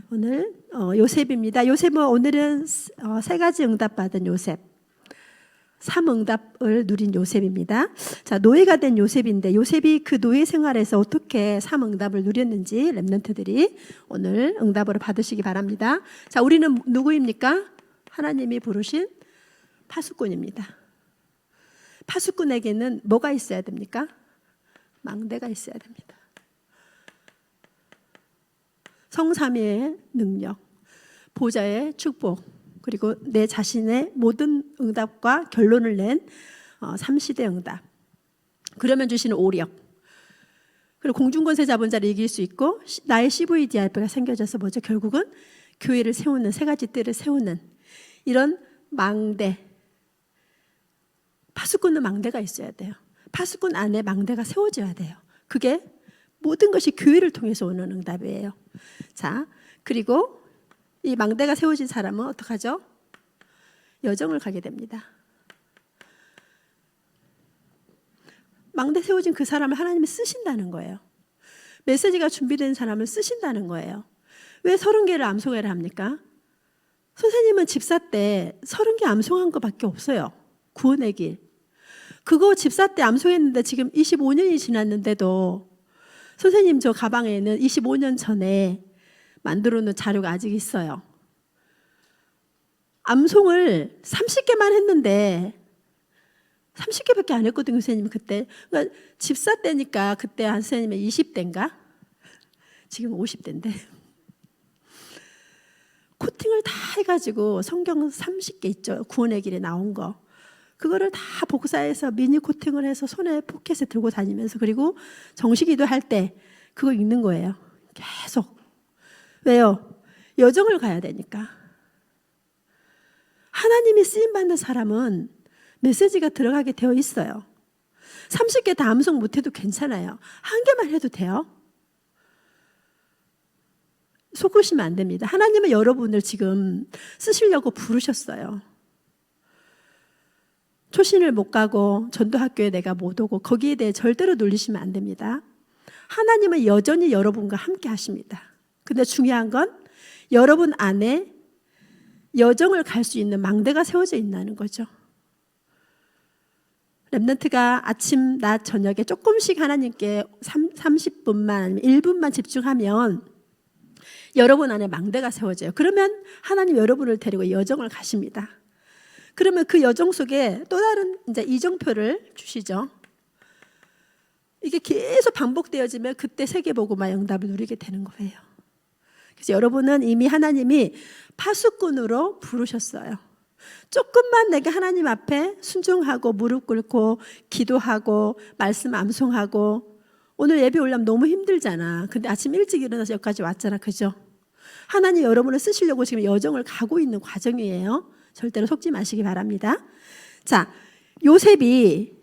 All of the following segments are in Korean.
오늘 요셉입니다. 요셉은 오늘은 세 가지 응답받은 요셉, 3응답을 누린 요셉입니다. 자, 노예가 된 요셉인데 요셉이 그 노예 생활에서 어떻게 3응답을 누렸는지 렘넌트들이 오늘 응답으로 받으시기 바랍니다. 자, 우리는 누구입니까? 하나님이 부르신 파수꾼입니다. 파수꾼에게는 뭐가 있어야 됩니까? 망대가 있어야 됩니다. 성삼위의 능력, 보좌의 축복, 그리고 내 자신의 모든 응답과 결론을 낸 3시대 응답. 그러면 주시는 오력. 그리고 공중권세 잡은 자를 이길 수 있고 나의 CVDRP가 생겨져서 뭐죠? 결국은 교회를 세우는, 세 가지 뜰을 세우는 이런 망대. 파수꾼은 망대가 있어야 돼요. 파수꾼 안에 망대가 세워져야 돼요. 그게 모든 것이 교회를 통해서 오는 응답이에요. 자, 그리고 이 망대가 세워진 사람은 어떡하죠? 여정을 가게 됩니다. 망대 세워진 그 사람을 하나님이 쓰신다는 거예요. 메시지가 준비된 사람을 쓰신다는 거예요. 왜 30개를 암송회를 합니까? 선생님은 집사 때 30개 암송한 것밖에 없어요. 구원의 길. 그거 집사 때 암송했는데 지금 25년이 지났는데도 선생님 저 가방에는 25년 전에 만들어 놓은 자료가 아직 있어요. 암송을 30개만 했는데 30개밖에 안 했거든요, 선생님 그때. 그러니까 집사 때니까 그때 한 선생님은 20대인가? 지금 50대인데. 코팅을 다 해가지고 성경 30개 있죠. 구원의 길에 나온 거. 그거를 다 복사해서 미니 코팅을 해서 손에 포켓에 들고 다니면서 그리고 정식기도 할 때 그거 읽는 거예요. 계속. 왜요? 여정을 가야 되니까. 하나님이 쓰임받는 사람은 메시지가 들어가게 되어 있어요. 30개 다 암송 못해도 괜찮아요. 한 개만 해도 돼요. 속으시면 안 됩니다. 하나님은 여러분을 지금 쓰시려고 부르셨어요. 초신을 못 가고 전도학교에 내가 못 오고 거기에 대해 절대로 놀리시면 안 됩니다. 하나님은 여전히 여러분과 함께 하십니다. 근데 중요한 건 여러분 안에 여정을 갈 수 있는 망대가 세워져 있다는 거죠. 렘넌트가 아침, 낮, 저녁에 조금씩 하나님께 30분만 아니면 1분만 집중하면 여러분 안에 망대가 세워져요. 그러면 하나님 여러분을 데리고 여정을 가십니다. 그러면 그 여정 속에 또 다른 이제 이정표를 주시죠. 이게 계속 반복되어지면 그때 세계복음화 응답을 누리게 되는 거예요. 그래서 여러분은 이미 하나님이 파수꾼으로 부르셨어요. 조금만 내가 하나님 앞에 순종하고 무릎 꿇고 기도하고 말씀 암송하고 오늘 예배 올라면 너무 힘들잖아. 근데 아침 일찍 일어나서 여기까지 왔잖아. 그죠? 하나님 여러분을 쓰시려고 지금 여정을 가고 있는 과정이에요. 절대로 속지 마시기 바랍니다. 자, 요셉이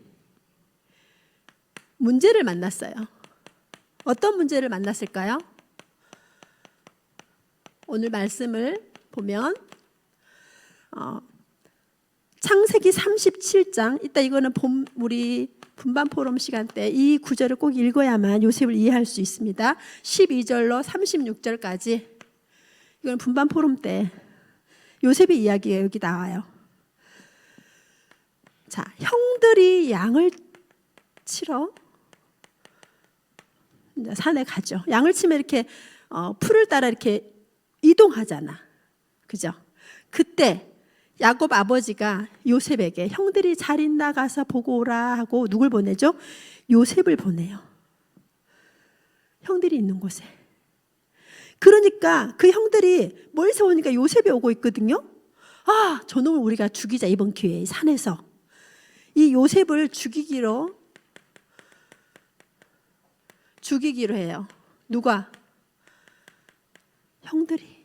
문제를 만났어요. 어떤 문제를 만났을까요? 오늘 말씀을 보면 창세기 37장, 이따 이거는 우리 분반 포럼 시간 때 이 구절을 꼭 읽어야만 요셉을 이해할 수 있습니다. 12절로 36절까지 이건 분반 포럼 때 요셉의 이야기가 여기 나와요. 자, 형들이 양을 치러 산에 가죠. 양을 치면 이렇게 풀을 따라 이렇게 이동하잖아. 그죠? 그때 야곱 아버지가 요셉에게 형들이 잘 있나 가서 보고 오라 하고 누굴 보내죠? 요셉을 보내요. 형들이 있는 곳에. 그러니까 그 형들이 멀리서 오니까 요셉이 오고 있거든요. 아, 저놈을 우리가 죽이자 이번 기회에 산에서. 이 요셉을 죽이기로 해요. 누가? 형들이.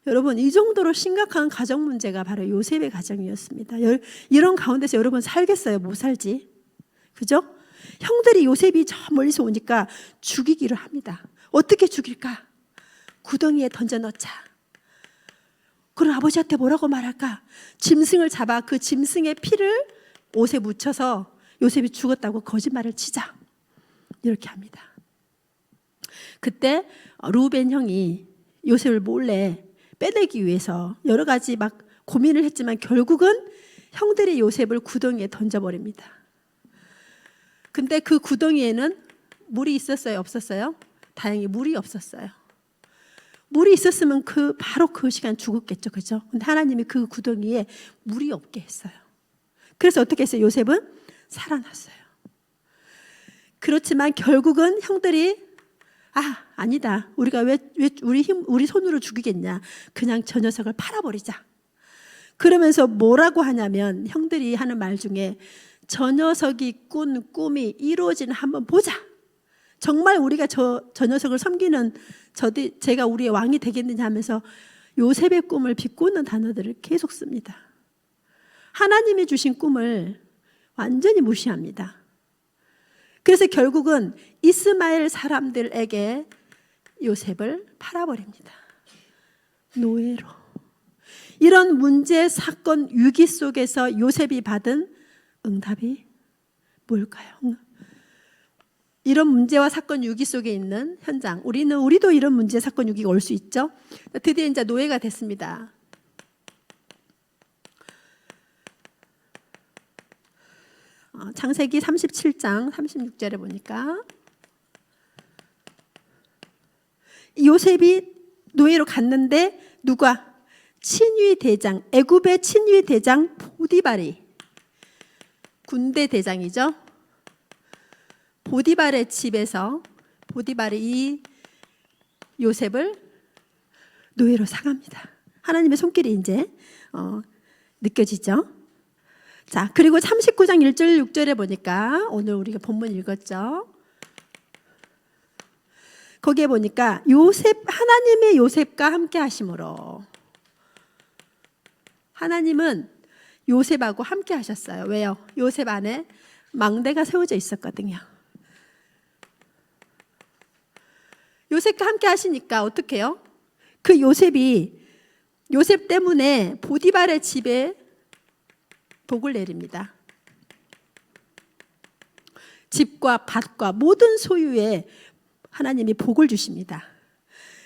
여러분, 이 정도로 심각한 가정 문제가 바로 요셉의 가정이었습니다. 이런 가운데서 여러분 살겠어요? 못 살지? 그죠? 형들이 요셉이 저 멀리서 오니까 죽이기로 합니다. 어떻게 죽일까? 구덩이에 던져 넣자. 그럼 아버지한테 뭐라고 말할까? 짐승을 잡아 그 짐승의 피를 옷에 묻혀서 요셉이 죽었다고 거짓말을 치자. 이렇게 합니다. 그때 루벤 형이 요셉을 몰래 빼내기 위해서 여러 가지 막 고민을 했지만 결국은 형들이 요셉을 구덩이에 던져버립니다. 근데 그 구덩이에는 물이 있었어요? 없었어요? 다행히 물이 없었어요. 물이 있었으면 바로 그 시간 죽었겠죠. 그죠? 근데 하나님이 그 구덩이에 물이 없게 했어요. 그래서 어떻게 했어요? 요셉은 살아났어요. 그렇지만 결국은 형들이 아니다. 우리가 왜 우리 손으로 죽이겠냐. 그냥 저 녀석을 팔아버리자. 그러면서 뭐라고 하냐면 형들이 하는 말 중에 저 녀석이 꾼 꿈이 이루어지는 한번 보자. 정말 우리가 저 녀석을 섬기는 제가 우리의 왕이 되겠느냐 하면서 요셉의 꿈을 비꼬는 단어들을 계속 씁니다. 하나님이 주신 꿈을 완전히 무시합니다. 그래서 결국은 이스마엘 사람들에게 요셉을 팔아버립니다. 노예로. 이런 문제, 사건, 위기 속에서 요셉이 받은 응답이 뭘까요? 이런 문제와 사건, 위기 속에 있는 현장, 우리도 이런 문제, 사건, 위기가 올 수 있죠. 드디어 이제 노예가 됐습니다. 창세기 37장 36절에 보니까 요셉이 노예로 갔는데 누가? 친위 대장, 애굽의 친위 대장 보디발이, 군대 대장이죠. 보디발의 집에서 보디발이 이 요셉을 노예로 사갑니다. 하나님의 손길이 이제 느껴지죠. 자, 그리고 39장 1절 6절에 보니까 오늘 우리가 본문 읽었죠. 거기에 보니까 하나님의 요셉과 함께 하심으로, 하나님은 요셉하고 함께 하셨어요. 왜요? 요셉 안에 망대가 세워져 있었거든요. 요셉과 함께 하시니까 어떻게 해요? 그 요셉 때문에 보디발의 집에 복을 내립니다. 집과 밭과 모든 소유에 하나님이 복을 주십니다.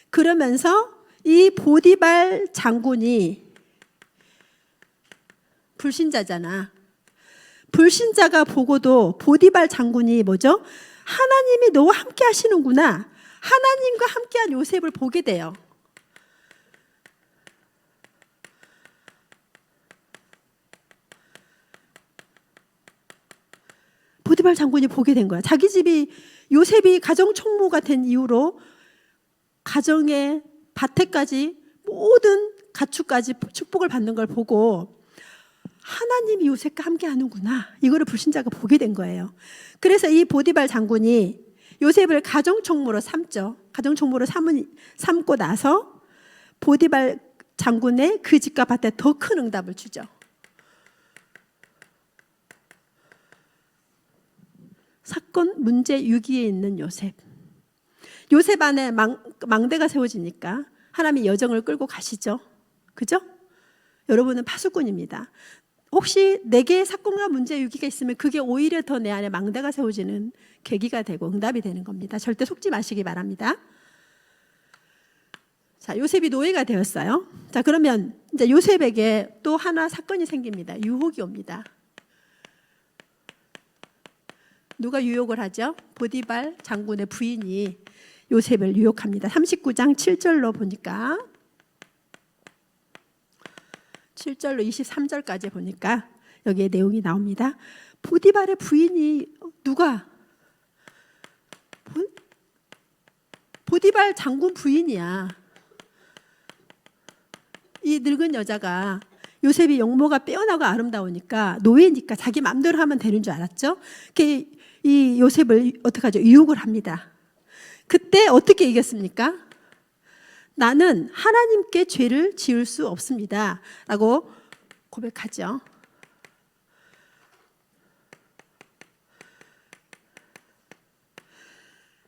그러면서 이 보디발 장군이 불신자잖아. 불신자가 보고도 보디발 장군이 뭐죠? 하나님이 너와 함께 하시는구나. 하나님과 함께한 요셉을 보게 돼요. 보디발 장군이 보게 된 거야. 자기 집이, 요셉이 가정총무가 된 이후로 가정의 밭에까지 모든 가축까지 축복을 받는 걸 보고 하나님이 요셉과 함께 하는구나. 이거를 불신자가 보게 된 거예요. 그래서 이 보디발 장군이 요셉을 가정총무로 삼죠. 가정총무로 삼고 나서 보디발 장군의 그 집과 밭에 더 큰 응답을 주죠. 사건, 문제, 위기에 있는 요셉. 요셉 안에 망대가 세워지니까 하나님이 여정을 끌고 가시죠. 그죠? 여러분은 파수꾼입니다. 혹시 내게 사건과 문제, 위기가 있으면 그게 오히려 더 내 안에 망대가 세워지는 계기가 되고 응답이 되는 겁니다. 절대 속지 마시기 바랍니다. 자, 요셉이 노예가 되었어요. 자, 그러면 이제 요셉에게 또 하나 사건이 생깁니다. 유혹이 옵니다. 누가 유혹을 하죠? 보디발 장군의 부인이 요셉을 유혹합니다. 39장 7절로 보니까 7절로 23절까지 보니까 여기에 내용이 나옵니다. 보디발의 부인이 누가? 보디발 장군 부인이야. 이 늙은 여자가 요셉이 용모가 빼어나고 아름다우니까 노예니까 자기 마음대로 하면 되는 줄 알았죠. 이 요셉을 어떻게 하죠? 유혹을 합니다. 그때 어떻게 이겼습니까? 나는 하나님께 죄를 지을 수 없습니다 라고 고백하죠.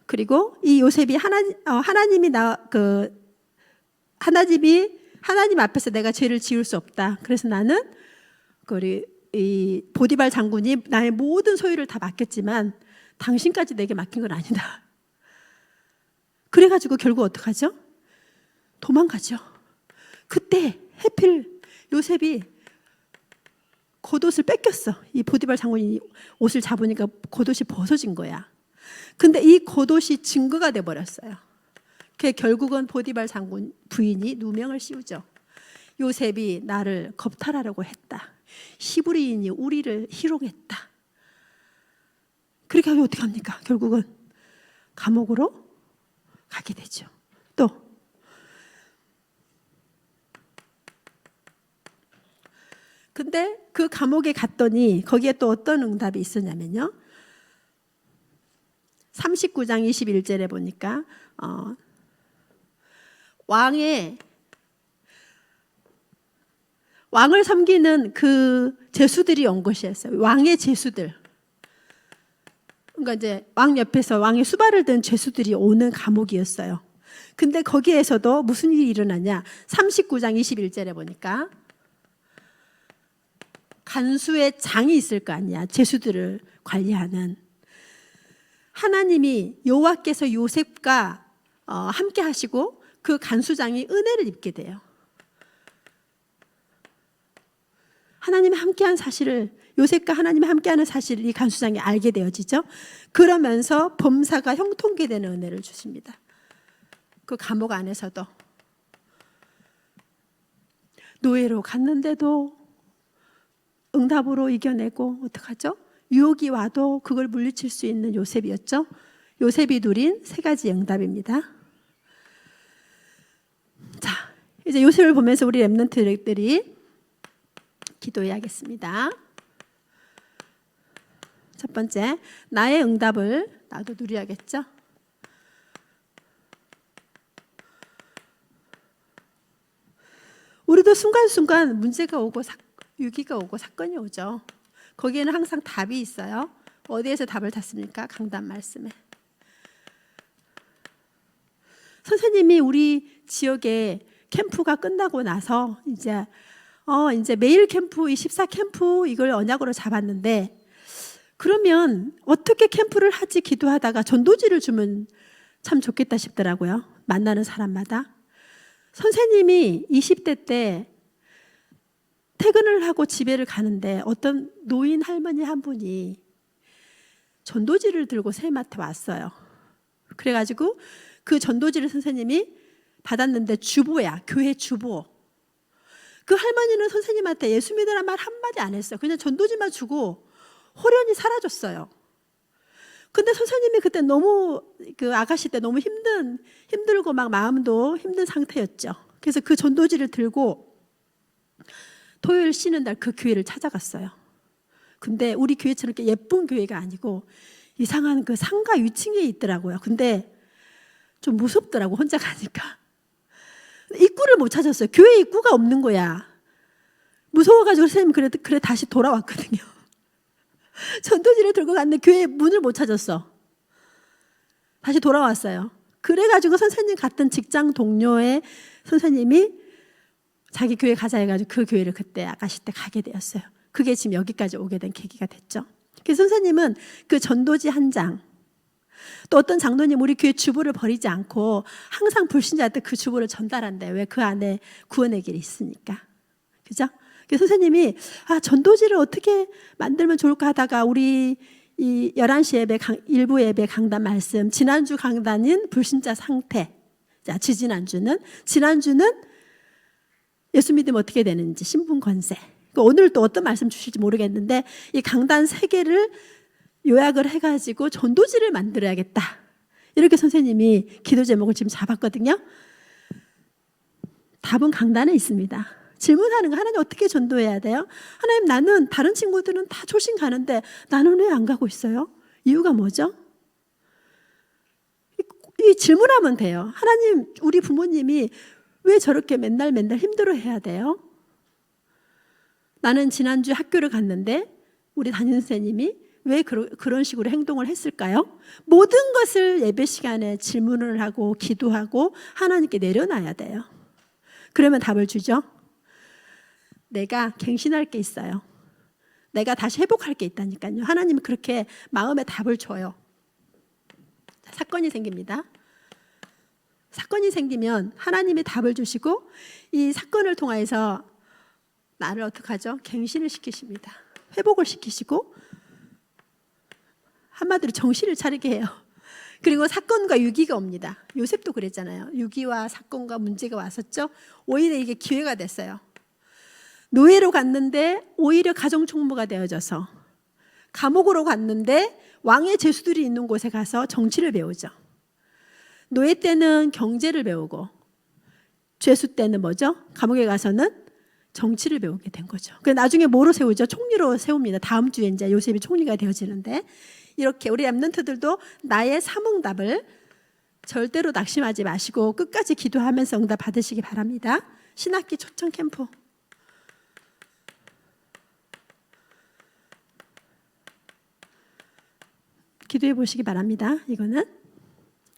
그리고 이 요셉이 하나님 앞에서 내가 죄를 지을 수 없다. 그래서 나는 이 보디발 장군이 나의 모든 소유를 다 맡겼지만 당신까지 내게 맡긴 건 아니다. 그래가지고 결국 어떡하죠? 도망가죠. 그때 해필 요셉이 겉옷을 뺏겼어. 이 보디발 장군이 옷을 잡으니까 겉옷이 벗어진 거야. 근데 이 겉옷이 증거가 돼버렸어요. 결국은 보디발 장군 부인이 누명을 씌우죠. 요셉이 나를 겁탈하려고 했다. 히브리인이 우리를 희롱했다. 그렇게 하면 어떻게 합니까? 결국은 감옥으로 가게 되죠. 또 근데 그 감옥에 갔더니 거기에 또 어떤 응답이 있었냐면요. 39장 21절에 보니까 왕을 섬기는 그 제수들이 온 것이었어요. 왕의 제수들. 그러니까 이제 왕 옆에서 왕의 수발을 든 제수들이 오는 감옥이었어요. 근데 거기에서도 무슨 일이 일어나냐? 39장 21절에 보니까 간수의 장이 있을 거 아니야. 제수들을 관리하는. 하나님이 여호와께서 요셉과 함께 하시고 그 간수장이 은혜를 입게 돼요. 하나님이 함께한 사실을, 요셉과 하나님이 함께하는 사실을 이 간수장이 알게 되어지죠. 그러면서 범사가 형통케 되는 은혜를 주십니다. 그 감옥 안에서도 노예로 갔는데도 응답으로 이겨내고, 어떡하죠? 유혹이 와도 그걸 물리칠 수 있는 요셉이었죠. 요셉이 누린 세 가지 응답입니다. 자, 이제 요셉을 보면서 우리 렘넌트들이 기도해야겠습니다. 첫 번째, 나의 응답을 나도 누려야겠죠. 우리도 순간순간 문제가 오고 위기가 오고 사건이 오죠. 거기에는 항상 답이 있어요. 어디에서 답을 찾습니까? 강단 말씀에. 선생님이 우리 지역에 캠프가 끝나고 나서 이제 매일 캠프, 24 캠프 이걸 언약으로 잡았는데, 그러면 어떻게 캠프를 하지 기도하다가 전도지를 주면 참 좋겠다 싶더라고요. 만나는 사람마다. 선생님이 20대 때 퇴근을 하고 집에를 가는데 어떤 노인 할머니 한 분이 전도지를 들고 선생님한테 왔어요. 그래가지고 그 전도지를 선생님이 받았는데 주보야, 교회 주보. 그 할머니는 선생님한테 예수 믿으란 말 한마디 안 했어요. 그냥 전도지만 주고 호련히 사라졌어요. 근데 선생님이 그때 너무, 그 아가씨 때 너무 힘들고 막 마음도 힘든 상태였죠. 그래서 그 전도지를 들고 토요일 쉬는 날 그 교회를 찾아갔어요. 근데 우리 교회처럼 이렇게 예쁜 교회가 아니고 이상한 그 상가 위층에 있더라고요. 근데 좀 무섭더라고, 혼자 가니까. 입구를 못 찾았어요. 교회 입구가 없는 거야. 무서워가지고 선생님 그래 다시 돌아왔거든요. 전도지를 들고 갔는데 교회 문을 못 찾았어. 다시 돌아왔어요. 그래가지고 선생님 같은 직장 동료의 선생님이 자기 교회 가자 해가지고 그 교회를 그때 아가씨 때 가게 되었어요. 그게 지금 여기까지 오게 된 계기가 됐죠. 그래서 선생님은 그 전도지 한 장, 또 어떤 장로님 우리 교회 주보를 버리지 않고 항상 불신자한테 그 주보를 전달한대. 왜? 그 안에 구원의 길이 있으니까. 그죠? 그래서 선생님이 전도지를 어떻게 만들면 좋을까 하다가 우리 이 11시 예배 일부 예배 강단 말씀, 지난주 강단인 불신자 상태. 자, 지난주는 예수 믿으면 어떻게 되는지, 신분 권세. 오늘 또 어떤 말씀 주실지 모르겠는데 이 강단 3개를 요약을 해가지고 전도지를 만들어야겠다. 이렇게 선생님이 기도 제목을 지금 잡았거든요. 답은 강단에 있습니다. 질문하는 거, 하나님 어떻게 전도해야 돼요? 하나님, 나는 다른 친구들은 다 초신 가는데 나는 왜 안 가고 있어요? 이유가 뭐죠? 이 질문하면 돼요. 하나님, 우리 부모님이 왜 저렇게 맨날 힘들어해야 돼요? 나는 지난주 학교를 갔는데 우리 담임선생님이 왜 그런 식으로 행동을 했을까요? 모든 것을 예배 시간에 질문을 하고 기도하고 하나님께 내려놔야 돼요. 그러면 답을 주죠. 내가 갱신할 게 있어요. 내가 다시 회복할 게 있다니까요. 하나님이 그렇게 마음에 답을 줘요. 사건이 생깁니다. 사건이 생기면 하나님이 답을 주시고 이 사건을 통해서 나를 어떻게 하죠? 갱신을 시키십니다. 회복을 시키시고 한마디로 정신을 차리게 해요. 그리고 사건과 위기가 옵니다. 요셉도 그랬잖아요. 위기와 사건과 문제가 왔었죠. 오히려 이게 기회가 됐어요. 노예로 갔는데 오히려 가정총무가 되어져서, 감옥으로 갔는데 왕의 죄수들이 있는 곳에 가서 정치를 배우죠. 노예 때는 경제를 배우고 죄수 때는 뭐죠? 감옥에 가서는 정치를 배우게 된 거죠. 그 나중에 뭐로 세우죠? 총리로 세웁니다. 다음 주에 이제 요셉이 총리가 되어지는데, 이렇게 우리 랩런트들도 나의 사명답을 절대로 낙심하지 마시고 끝까지 기도하면서 응답 받으시기 바랍니다. 신학기 초청 캠프. 기도해 보시기 바랍니다. 이거는.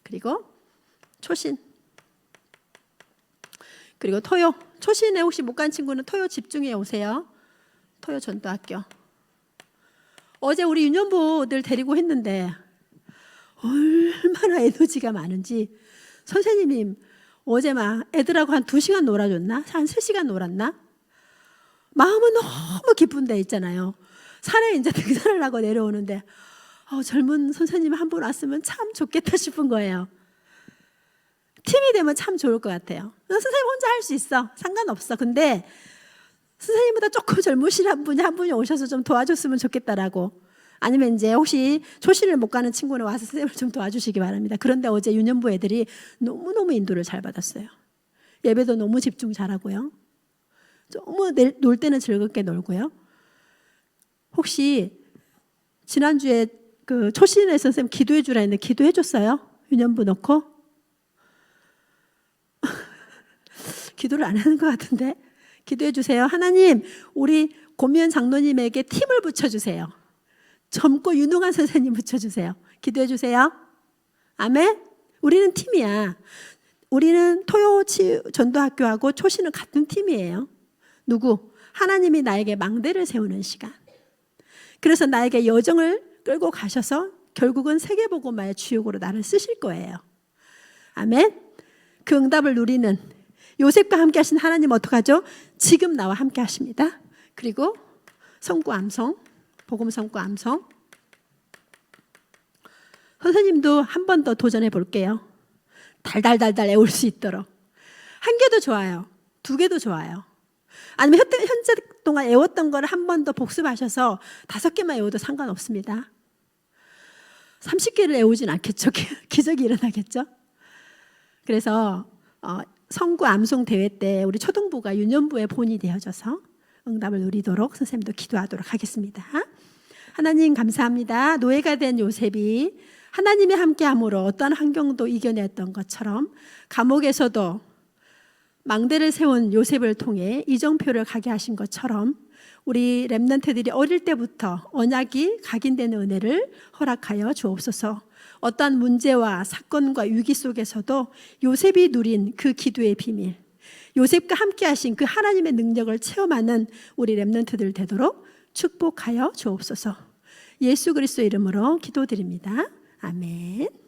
그리고 초신. 그리고 토요. 초신에 혹시 못 간 친구는 토요 집중해 오세요. 토요 전도학교. 어제 우리 유년부들 데리고 했는데 얼마나 에너지가 많은지. 선생님이 어제 막 애들하고 한 2시간 놀아줬나? 한 3시간 놀았나? 마음은 너무 기쁜데 있잖아요. 산에 이제 등산을 하고 내려오는데 젊은 선생님 한 분 왔으면 참 좋겠다 싶은 거예요. 팀이 되면 참 좋을 것 같아요. 선생님 혼자 할 수 있어. 상관없어. 근데 선생님보다 조금 젊으신 한 분이 오셔서 좀 도와줬으면 좋겠다라고. 아니면 이제 혹시 초신을 못 가는 친구는 와서 선생님을 좀 도와주시기 바랍니다. 그런데 어제 유년부 애들이 너무너무 인도를 잘 받았어요. 예배도 너무 집중 잘하고요. 너무 놀 때는 즐겁게 놀고요. 혹시 지난주에 그 초신에서 선생님 기도해 주라 했는데 기도해 줬어요? 유년부 넣고? 기도를 안 하는 것 같은데 기도해 주세요. 하나님, 우리 고미연 장로님에게 팀을 붙여주세요. 젊고 유능한 선생님 붙여주세요. 기도해 주세요. 아멘. 우리는 팀이야. 우리는 토요치 전도학교하고 초신은 같은 팀이에요. 누구? 하나님이 나에게 망대를 세우는 시간. 그래서 나에게 여정을 끌고 가셔서 결국은 세계복음화의 주역으로 나를 쓰실 거예요. 아멘. 그 응답을 누리는 요셉과 함께 하신 하나님 어떡하죠? 지금 나와 함께 하십니다. 그리고 성구 암송, 복음 성구 암송. 선생님도 한 번 더 도전해 볼게요. 달달달달 외울 수 있도록. 1개도 좋아요. 2개도 좋아요. 아니면 현재 동안 외웠던 걸 한 번 더 복습하셔서 5개만 외워도 상관없습니다. 30개를 외우진 않겠죠. 기적이 일어나겠죠. 그래서 성구 암송 대회 때 우리 초등부가 유년부의 본이 되어져서 응답을 누리도록 선생님도 기도하도록 하겠습니다. 하나님 감사합니다. 노예가 된 요셉이 하나님이 함께함으로 어떤 환경도 이겨냈던 것처럼 감옥에서도 망대를 세운 요셉을 통해 이정표를 가게 하신 것처럼 우리 렘넌트들이 어릴 때부터 언약이 각인되는 은혜를 허락하여 주옵소서. 어떠한 문제와 사건과 위기 속에서도 요셉이 누린 그 기도의 비밀, 요셉과 함께 하신 그 하나님의 능력을 체험하는 우리 렘넌트들 되도록 축복하여 주옵소서. 예수 그리스도 이름으로 기도드립니다. 아멘.